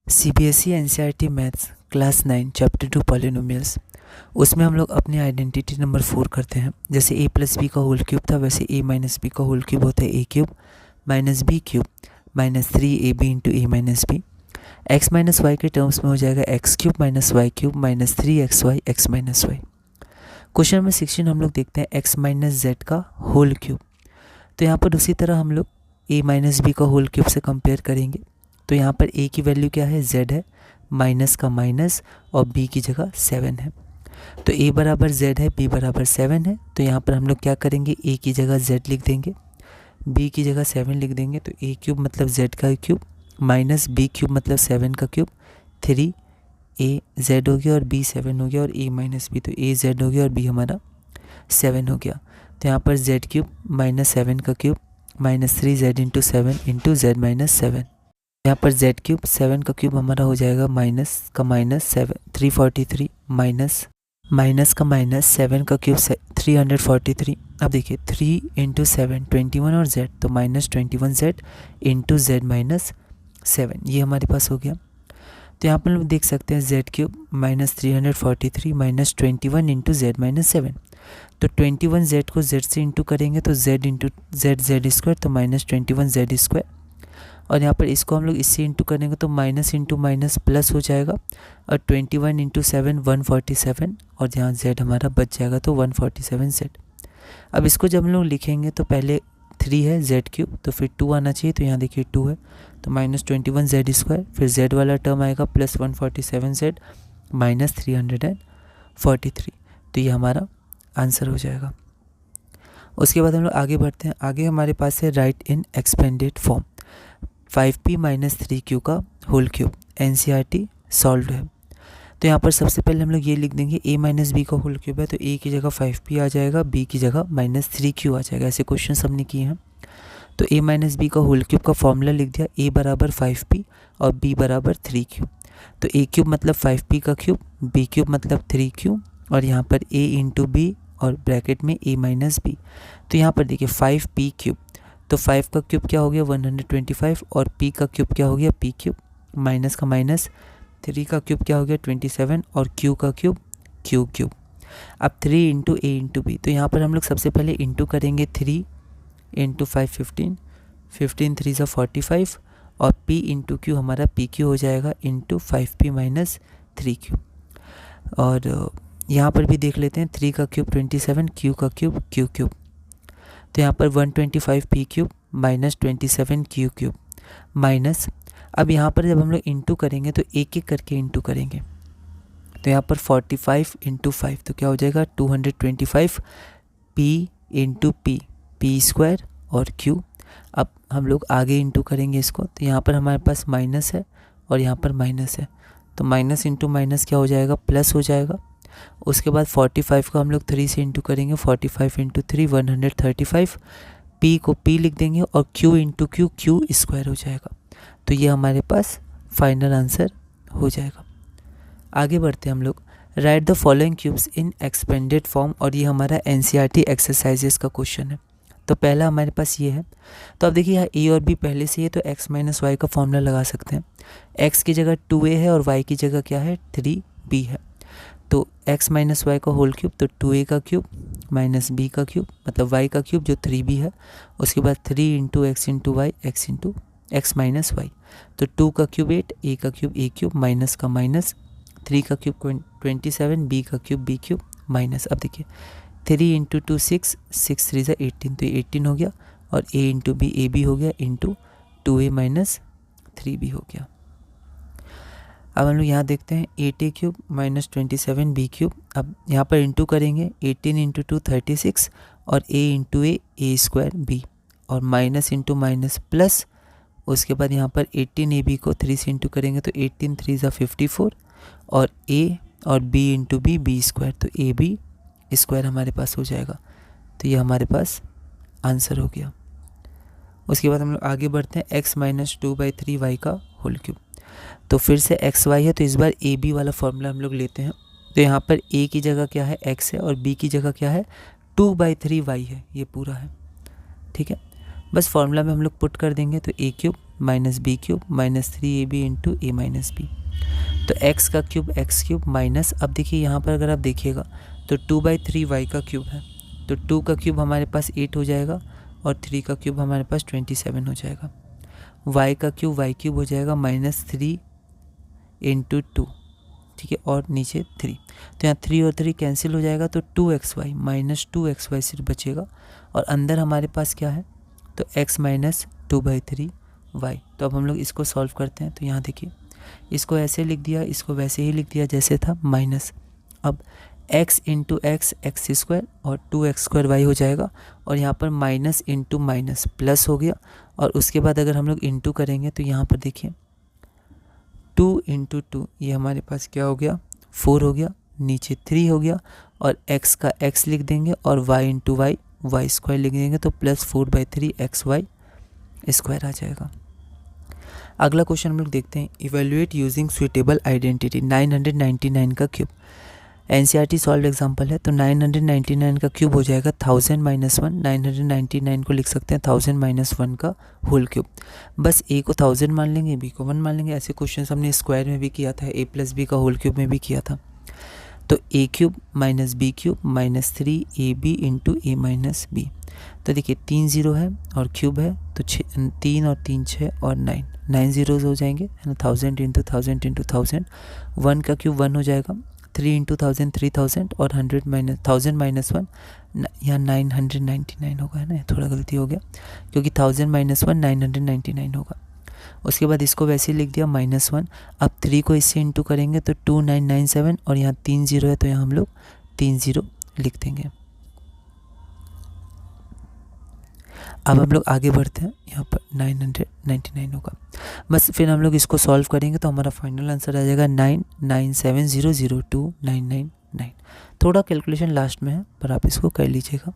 CBSE NCERT maths class 9 chapter 2 polynomials, उसमें हम लोग अपनी आइडेंटिटी नंबर 4 करते हैं। जैसे a प्लस बी का होल क्यूब था, वैसे a माइनस बी का होल क्यूब होता है a cube minus b cube minus 3ab into a minus b. x minus y के टर्म्स में हो जाएगा x cube minus y cube minus 3xy x minus y. Question number 16 हम लोग देखते हैं x माइनस जेड का होल क्यूब। तो यहाँ पर उसी तरह हम लोग a माइनस बी का होल क्यूब से कंपेयर करेंगे। तो यहाँ पर a की वैल्यू क्या है, z है, माइनस का माइनस और b की जगह 7 है। तो a बराबर z है, b बराबर 7 है। तो यहाँ पर हम लोग क्या करेंगे, a की जगह z लिख देंगे, b की जगह 7 लिख देंगे। तो a क्यूब मतलब z का क्यूब माइनस b क्यूब मतलब 7 का क्यूब 3 a z हो गया और b 7 हो गया और a माइनस b, तो a z हो गया और b हमारा 7 हो गया। तो यहाँ पर z क्यूब माइनस 7 का cube minus 3z into 7 into z minus 7। यहाँ पर z क्यूब 7 का क्यूब हमारा हो जाएगा माइनस का माइनस 7 343 माइनस का माइनस 7 का क्यूब 343। अब देखिए 3 इंटू 7 21 और z, तो minus 21z into z minus 7, ये हमारे पास हो गया। तो यहाँ पर हम देख सकते हैं z cube minus 343 minus 21 into z minus 7। तो 21z को z से इंटू करेंगे तो z इंटू z स्क्वायर, तो माइनस 21z स्क्वायर। और यहाँ पर इसको हम लोग इससे इंटू करेंगे तो माइनस इंटू माइनस प्लस हो जाएगा और 21 इंटू 7 147 और यहाँ z हमारा बच जाएगा तो 147z। अब इसको जब हम लोग लिखेंगे तो पहले 3 है z क्यूब, तो फिर 2 आना चाहिए, तो यहाँ देखिए 2 है, तो माइनस 21z स्क्वायर, फिर z वाला टर्म आएगा प्लस 147z माइनस 343। तो ये हमारा आंसर हो जाएगा। उसके बाद हम लोग आगे बढ़ते हैं। आगे हमारे पास है राइट इन expanded form 5p minus 3q का होल क्यूब, एनसीईआरटी सॉल्व है। तो यहाँ पर सबसे पहले हम लोग ये लिख देंगे a माइनस बी का होल क्यूब है, तो a की जगह 5p आ जाएगा, b की जगह माइनस 3q आ जाएगा। ऐसे क्वेश्चन हमने किए हैं। तो a माइनस बी का होल क्यूब का फॉर्मूला लिख दिया, a बराबर 5p और b बराबर 3q। तो a क्यूब मतलब 5p का क्यूब, b क्यूब मतलब 3q और यहाँ पर a इंटू बी और ब्रैकेट में a माइनस बी। तो यहाँ पर देखिए 5p क्यूब, तो 5 का क्यूब क्या हो गया 125 और p का क्यूब क्या हो गया p क्यूब माइनस का माइनस 3 का क्यूब क्या हो गया 27 और q का क्यूब q क्यूब। अब 3 इंटू a इंटू बी, तो यहाँ पर हम लोग सबसे पहले इंटू करेंगे 3 इंटू 5 15 3 सा 45 और p इंटू q हमारा p क्यू हो जाएगा इंटू 5p माइनस 3q। और यहाँ पर भी देख लेते हैं 3 का क्यूब 27 q का क्यूब q क्यूब। तो यहाँ पर 125 p cube minus 27 q cube minus, अब यहाँ पर जब हम लोग इंटू करेंगे तो एक एक करके इंटू करेंगे। तो यहाँ पर 45 इंटू 5 तो क्या हो जाएगा 225 p इंटू p स्क्वायर और q। अब हम लोग आगे इंटू करेंगे इसको, तो यहाँ पर हमारे पास माइनस है और यहाँ पर माइनस है, तो माइनस इंटू माइनस क्या हो जाएगा प्लस हो जाएगा। उसके बाद 45 को हम लोग 3 से इंटू करेंगे, 45 इंटू 3 135, p को p लिख देंगे और q इंटू q स्क्वायर हो जाएगा। तो ये हमारे पास फाइनल आंसर हो जाएगा। आगे बढ़ते हैं हम लोग। Right the following cubes in expanded form, और ये हमारा एनसीईआरटी एक्सरसाइजेस का क्वेश्चन है। तो पहला हमारे पास ये है। तो अब देखिए यहाँ a और b पहले से है, तो x माइनस वाई का फॉर्मूला लगा सकते हैं। x की जगह 2a है और y की जगह क्या है 3b है। तो x माइनस वाई का होल क्यूब, तो 2a का क्यूब माइनस b का क्यूब मतलब y का क्यूब जो 3b है। उसके बाद 3 into x into y x into x minus y, तो 2 का क्यूब 8, a का क्यूब a क्यूब माइनस का माइनस 3 का क्यूब 27, b का क्यूब b क्यूब माइनस। अब देखिए 3 इंटू 2 6 6 3 18, तो 18 हो गया और a into b a b हो गया इंटू 2a माइनस 3b हो गया। अब हम लोग यहाँ देखते हैं 8a cube minus 27b cube. अब यहाँ पर इंटू करेंगे 18 इंटू 2 36 और a into A square b और माइनस इंटू माइनस प्लस। उसके बाद यहाँ पर 18ab को 3 से इंटू करेंगे तो 18 3 सा 54 और a और b इंटू बी स्क्वायर, तो ab स्क्वायर हमारे पास हो जाएगा। तो ये हमारे पास आंसर हो गया। उसके बाद हम लोग आगे बढ़ते हैं x माइनस 2/3 y का होल क्यूब। तो फिर से एक्स वाई है, तो इस बार ए बी वाला फॉर्मूला हम लोग लेते हैं। तो यहाँ पर a की जगह क्या है x है और b की जगह क्या है 2/3 y है, ये पूरा है। ठीक है, बस फॉर्मूला में हम लोग पुट कर देंगे, तो a cube minus b cube minus 3ab into a minus b. तो x का क्यूब x क्यूब माइनस, अब देखिए यहाँ पर अगर आप देखिएगा तो 2/3 y का क्यूब है, तो 2 का क्यूब हमारे पास 8 हो जाएगा और 3 का क्यूब हमारे पास 27 हो जाएगा। y का क्यूब y क्यूब हो जाएगा माइनस 3 इंटू 2, ठीक है, और नीचे 3, तो यहाँ 3 और 3 कैंसिल हो जाएगा, तो 2xy माइनस 2xy सिर्फ बचेगा और अंदर हमारे पास क्या है, तो x माइनस 2/3y। तो अब हम लोग इसको सॉल्व करते हैं। तो यहाँ देखिए इसको ऐसे लिख दिया, इसको वैसे ही लिख दिया जैसे था, माइनस, अब x into x x square और 2x² y हो जाएगा और यहाँ पर माइनस इंटू माइनस प्लस हो गया और उसके बाद अगर हम लोग इंटू करेंगे तो यहाँ पर देखिए 2 इंटू 2 ये हमारे पास क्या हो गया, 4 हो गया, नीचे 3 हो गया और x का x लिख देंगे और y into y y square लिख देंगे, तो प्लस 4/3 xy स्क्वायर आ जाएगा। अगला क्वेश्चन हम लोग देखते हैं, इवेल्युएट यूजिंग सुइटेबल आइडेंटिटी 999 का क्यूब। एनसीईआरटी सॉल्व एग्जांपल है, तो 999 का क्यूब हो जाएगा 1000 माइनस 1, 999 को लिख सकते हैं 1000 माइनस 1 का होल क्यूब। बस ए को 1000 मान लेंगे, बी को 1 मान लेंगे। ऐसे क्वेश्चन हमने स्क्वायर में भी किया था, a प्लस बी का होल क्यूब में भी किया था। तो a cube minus b cube minus 3ab into a minus b. तो देखिए 3 0 है और क्यूब है, तो 3 और 3 6 और 9 zeros हो जाएंगे, है ना, 1000 इंटू 1000 इंटू 1000। 1 का क्यूब 1 हो जाएगा, 3 इंटू 1000 3000 और 100 माइनस 1000 माइनस 1 यहाँ 999 होगा, है ना, थोड़ा गलती हो गया क्योंकि 1000 माइनस 1 999 होगा। उसके बाद इसको वैसे ही लिख दिया -1। अब 3 को इससे इंटू करेंगे तो 2997 और यहाँ 3 0 है तो यहाँ हम लोग 3 0 लिख देंगे। अब हम लोग आगे बढ़ते हैं, यहाँ पर 999 होगा। बस फिर हम लोग इसको सॉल्व करेंगे तो हमारा फाइनल आंसर आ जाएगा 997002999। थोड़ा कैलकुलेशन लास्ट में है पर आप इसको कर लीजिएगा।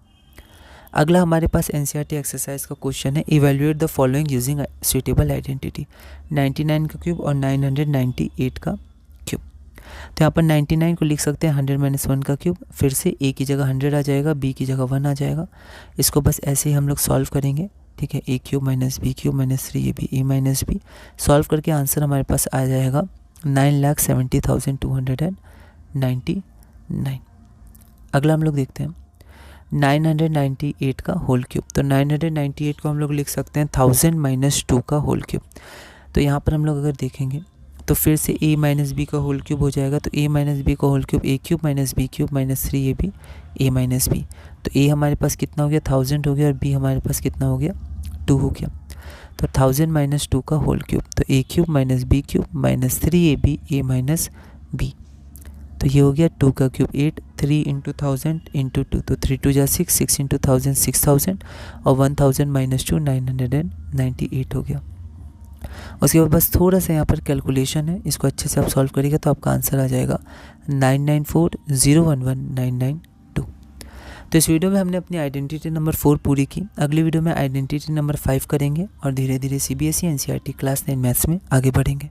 अगला हमारे पास एनसीईआरटी एक्सरसाइज का क्वेश्चन है, evaluate the following using suitable identity. 99 का क्यूब और 998 का क्यूब। तो यहाँ पर 99 को लिख सकते हैं 100 माइनस 1 का क्यूब, फिर से a की जगह 100 आ जाएगा, b की जगह 1 आ जाएगा। इसको बस ऐसे ही हम लोग सॉल्व करेंगे, ठीक है, a cube minus b cube minus 3ab a minus b. Solve करके आंसर हमारे पास आ जाएगा 9,70,299। अगला हम लोग देखते हैं 998 का होल क्यूब। तो 998 को हम लोग लिख सकते हैं 1000 माइनस 2 का होल क्यूब। तो यहाँ पर हम लोग अगर देखेंगे तो फिर से a माइनस बी का होल क्यूब हो जाएगा, तो a माइनस बी का whole cube a cube minus b cube minus 3ab a minus b. तो a हमारे पास कितना हो गया 1000 हो गया और b हमारे पास कितना हो गया 2 हो गया। तो 1000 माइनस 2 का होल क्यूब, तो a cube minus b cube minus 3ab a minus b। तो ये हो गया 2 का क्यूब 8, 3 इंटू 1000 इंटू 2, तो 3 2 जा 6, 6 इंटू 1000 6000 और 1000 माइनस 2 998 हो गया। उसके बाद बस थोड़ा सा यहाँ पर कैलकुलेशन है, इसको अच्छे से आप सॉल्व करिएगा तो आपका आंसर आ जाएगा 994011992। तो इस वीडियो में हमने अपनी आइडेंटिटी नंबर 4 पूरी की। अगली वीडियो में आइडेंटिटी नंबर 5 करेंगे और धीरे धीरे CBSE NCERT क्लास 9 मैथ्स में आगे बढ़ेंगे।